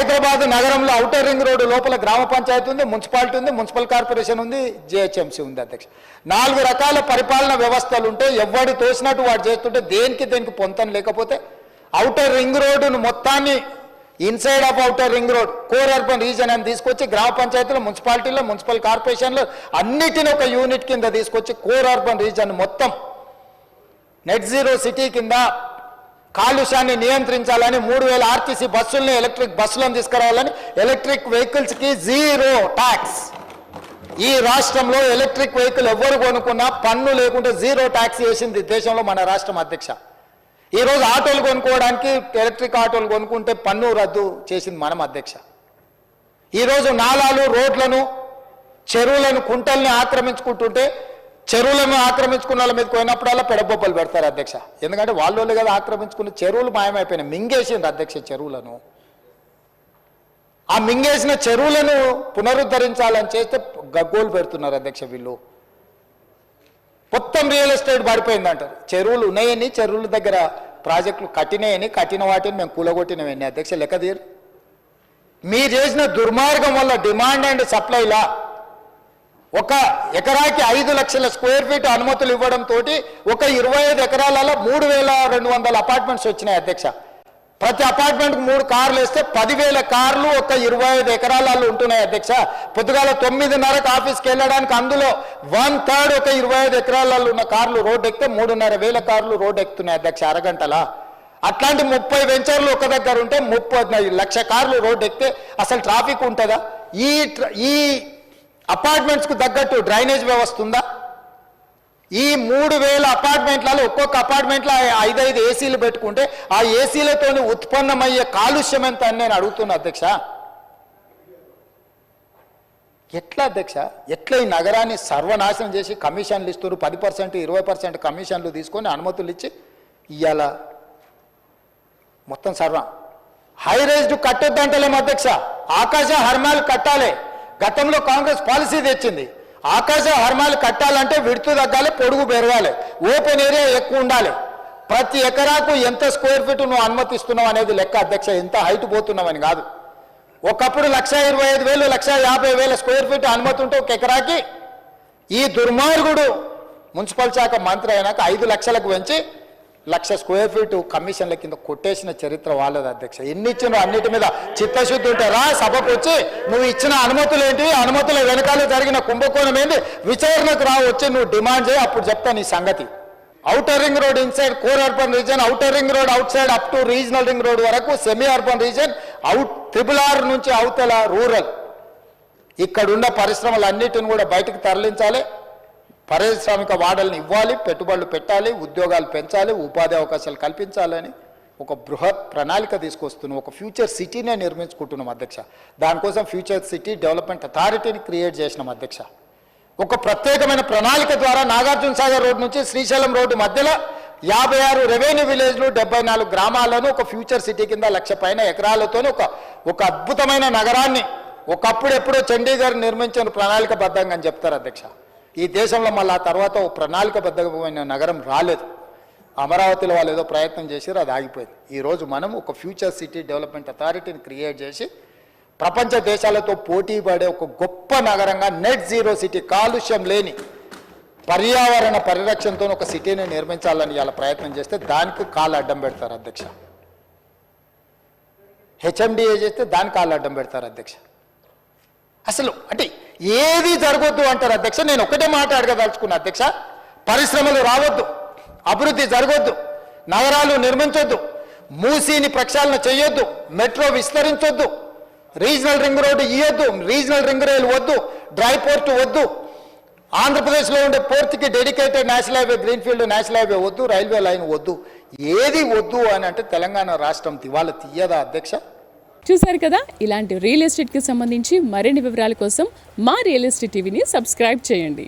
హైదరాబాద్ నగరంలో outer ring road లోపల గ్రామ పంచాయతీ ఉంది, మున్సిపాలిటీ ఉంది, మున్సిపల్ కార్పొరేషన్ ఉంది, జిహెచ్ఎంసీ ఉంది అధ్యక్ష. 4 రకాల పరిపాలన వ్యవస్థలు ఉంటే ఎవడు తోసినట్టు వాడు చేస్తుంటే దేనికి పొంతన లేకపోతే ఔటర్ రింగ్ రోడ్డును మొత్తాన్ని inside of outer ring road core urban reason అని తీసుకొచ్చి గ్రామ పంచాయతీలో, మున్సిపాలిటీలో, మున్సిపల్ కార్పొరేషన్లో అన్నిటిని ఒక యూనిట్ కింద తీసుకొచ్చి కోర్ అర్బన్ రీజన్ మొత్తం నెట్ జీరో సిటీ కింద కాలుష్యాన్ని నియంత్రించాలని 3000 ఆర్టీసీ బస్సుల్ని ఎలక్ట్రిక్ బస్సులను తీసుకురావాలని, ఎలక్ట్రిక్ వెహికల్స్కి 0 ట్యాక్స్. ఈ రాష్ట్రంలో ఎలక్ట్రిక్ వెహికల్ ఎవరు కొనుక్కున్నా పన్ను లేకుండా 0 ట్యాక్స్ వేసింది దేశంలో మన రాష్ట్రం అధ్యక్ష. ఈరోజు ఆటోలు కొనుక్కోవడానికి ఎలక్ట్రిక్ ఆటోలు కొనుక్కుంటే పన్ను రద్దు చేసింది మనం అధ్యక్ష. ఈరోజు నాలాలు, రోడ్లను, చెరువులను, కుంటల్ని ఆక్రమించుకుంటుంటే చెరువులను ఆక్రమించుకున్న వాళ్ళ మీద పోయినప్పుడల్లా పెడబొబ్బలు పెడతారు అధ్యక్ష. ఎందుకంటే వాళ్ళు కదా ఆక్రమించుకున్న చెరువులు మాయమైపోయినాయి, మింగేసింది అధ్యక్ష చెరువులను. ఆ మింగేసిన చెరువులను పునరుద్ధరించాలని చేస్తే గగ్గోలు పెడుతున్నారు అధ్యక్ష వీళ్ళు. మొత్తం రియల్ ఎస్టేట్ పడిపోయింది అంటారు. చెరువులు ఉన్నాయని, చెరువుల దగ్గర ప్రాజెక్టులు కట్టినాయని, కట్టిన వాటిని మేము కూలగొట్టినవని అధ్యక్ష లెక్క తీరు. మీరు చేసిన దుర్మార్గం వల్ల డిమాండ్ అండ్ సప్లైలా ఒక ఎకరాకి 5 లక్షల స్క్వేర్ ఫీట్ అనుమతులు ఇవ్వడంతో ఒక 25 ఎకరాలలో 3200 అపార్ట్మెంట్స్ వచ్చినాయి అధ్యక్ష. ప్రతి అపార్ట్మెంట్కి 3 కార్లు వేస్తే 10,000 కార్లు ఒక 25 ఎకరాలలో ఉంటున్నాయి అధ్యక్ష. పొద్దుగాల 9:30కి ఆఫీస్కి వెళ్ళడానికి అందులో 1/3 ఒక 25 ఎకరాలలో ఉన్న కార్లు రోడ్డు ఎక్కితే 3,500 కార్లు రోడ్డు ఎక్కుతున్నాయి అధ్యక్ష అరగంటలా. అట్లాంటి 30 వెంచర్లు ఒక దగ్గర ఉంటే 30 లక్ష కార్లు రోడ్డు ఎక్కితే అసలు ట్రాఫిక్ ఉంటుందా? ఈ అపార్ట్మెంట్స్కు తగ్గట్టు డ్రైనేజ్ వ్యవస్థ ఉందా? ఈ 3000 అపార్ట్మెంట్లలో ఒక్కొక్క అపార్ట్మెంట్లో 5 ఏసీలు పెట్టుకుంటే ఆ ఏసీలతో ఉత్పన్నమయ్యే కాలుష్యం ఎంత అని నేను అడుగుతున్నా అధ్యక్ష. ఎట్లా అధ్యక్ష, ఎట్లా ఈ నగరాన్ని సర్వనాశనం చేసి కమిషన్లు ఇస్తారు, 10% 20% కమిషన్లు తీసుకొని అనుమతులు ఇచ్చి ఇవాళ మొత్తం హై రైజ్డ్ కట్టొద్దంటలేము అధ్యక్ష. ఆకాశ హర్మాలు కట్టాలి. గతంలో కాంగ్రెస్ పాలసీ తెచ్చింది. ఆకాశ హర్మాలు కట్టాలంటే విడుతు తగ్గాలి, పొడుగు పెరగాలి, ఓపెన్ ఏరియా ఎక్కువ ఉండాలి. ప్రతి ఎకరాకు ఎంత స్క్వేర్ ఫీట్ నువ్వు అనుమతిస్తున్నావు అనేది లెక్క అధ్యక్ష, ఎంత హైట్ పోతున్నావని కాదు. ఒకప్పుడు 125,000 150,000 స్క్వేర్ ఫీట్ అనుమతి ఉంటే ఒక ఎకరాకి. ఈ దుర్మార్గుడు మున్సిపల్ శాఖ మంత్రి అయినాక 5 లక్షలకు పెంచి 1,00,000 స్క్వేర్ ఫీట్ కమిషన్ల కింద కొట్టేసిన చరిత్ర వాళ్ళది అధ్యక్ష. ఎన్ని ఇచ్చినా అన్నిటి మీద చిత్తశుద్ధి ఉంటే రా సభకు వచ్చి నువ్వు ఇచ్చిన అనుమతులు ఏంటి, అనుమతుల వెనకాల జరిగిన కుంభకోణం ఏంటి, విచారణకు రా వచ్చి నువ్వు డిమాండ్ చేయి, అప్పుడు చెప్తా నీ సంగతి. Outer ring road inside core urban reason, outer ring road out side up to regional ring road వరకు సెమీ అర్బన్ రీజన్, RRR నుంచి అవతల రూరల్. ఇక్కడున్న పరిశ్రమలన్నిటిని కూడా బయటకు తరలించాలి, పారిశ్రామిక వాడల్ని ఇవ్వాలి, పెట్టుబడులు పెట్టాలి, ఉద్యోగాలు పెంచాలి, ఉపాధి అవకాశాలు కల్పించాలని ఒక బృహత్ ప్రణాళిక తీసుకొస్తున్నాం. ఒక ఫ్యూచర్ సిటీనే నిర్మించుకుంటున్నాం అధ్యక్ష. దానికోసం ఫ్యూచర్ సిటీ డెవలప్మెంట్ అథారిటీని క్రియేట్ చేసినాం అధ్యక్ష. ఒక ప్రత్యేకమైన ప్రణాళిక ద్వారా నాగార్జున సాగర్ రోడ్ నుంచి శ్రీశైలం రోడ్డు మధ్యలో 56 రెవెన్యూ విలేజ్లు, 74 గ్రామాలను ఒక ఫ్యూచర్ సిటీ కింద 1,00,000 పైన ఎకరాలతో ఒక అద్భుతమైన నగరాన్ని ఒకప్పుడు ఎప్పుడో చండీగఢ్ నిర్మించిన ప్రణాళికబద్ధంగా అని చెప్తారు అధ్యక్ష. ఈ దేశంలో మళ్ళీ ఆ తర్వాత ఒక ప్రణాళికబద్ధమైన నగరం రాలేదు. అమరావతిలో వాళ్ళు ఏదో ప్రయత్నం చేశారు, అది ఆగిపోయింది. ఈరోజు మనం ఒక ఫ్యూచర్ సిటీ డెవలప్మెంట్ అథారిటీని క్రియేట్ చేసి ప్రపంచ దేశాలతో పోటీ పడే ఒక గొప్ప నగరంగా నెట్ జీరో సిటీ, కాలుష్యం లేని పర్యావరణ పరిరక్షణతో ఒక సిటీని నిర్మించాలని ఇలా ప్రయత్నం చేస్తే దానికి కాళ్ళు అడ్డం పెడతారు అధ్యక్ష. HMDA చేస్తే దానికి కాళ్ళు అడ్డం పెడతారు అధ్యక్ష. అసలు అంటే ఏది జరగొద్దు అంటారు అధ్యక్ష. నేను ఒకటే మాట అడగదలుచుకున్నా అధ్యక్ష, పరిశ్రమలు రావద్దు, అభివృద్ధి జరగొద్దు, నగరాలు నిర్మించొద్దు, మూసీని ప్రక్షాళన చేయొద్దు, మెట్రో విస్తరించొద్దు, రీజనల్ రింగ్ రోడ్డు ఇవ్వద్దు, రీజనల్ రింగ్ రైలు వద్దు, డ్రై పోర్ట్ వద్దు, ఆంధ్రప్రదేశ్లో ఉండే పోర్ట్కి dedicated national highway, greenfield national highway వద్దు, రైల్వే లైన్ వద్దు, ఏది వద్దు అని అంటే తెలంగాణ రాష్ట్రం దివాళా తీయదా అధ్యక్ష? చూశారు కదా, ఇలాంటి రియల్ ఎస్టేట్కి సంబంధించి మరిన్ని వివరాల కోసం మా రియల్ ఎస్టేట్ టీవీని సబ్స్క్రైబ్ చేయండి.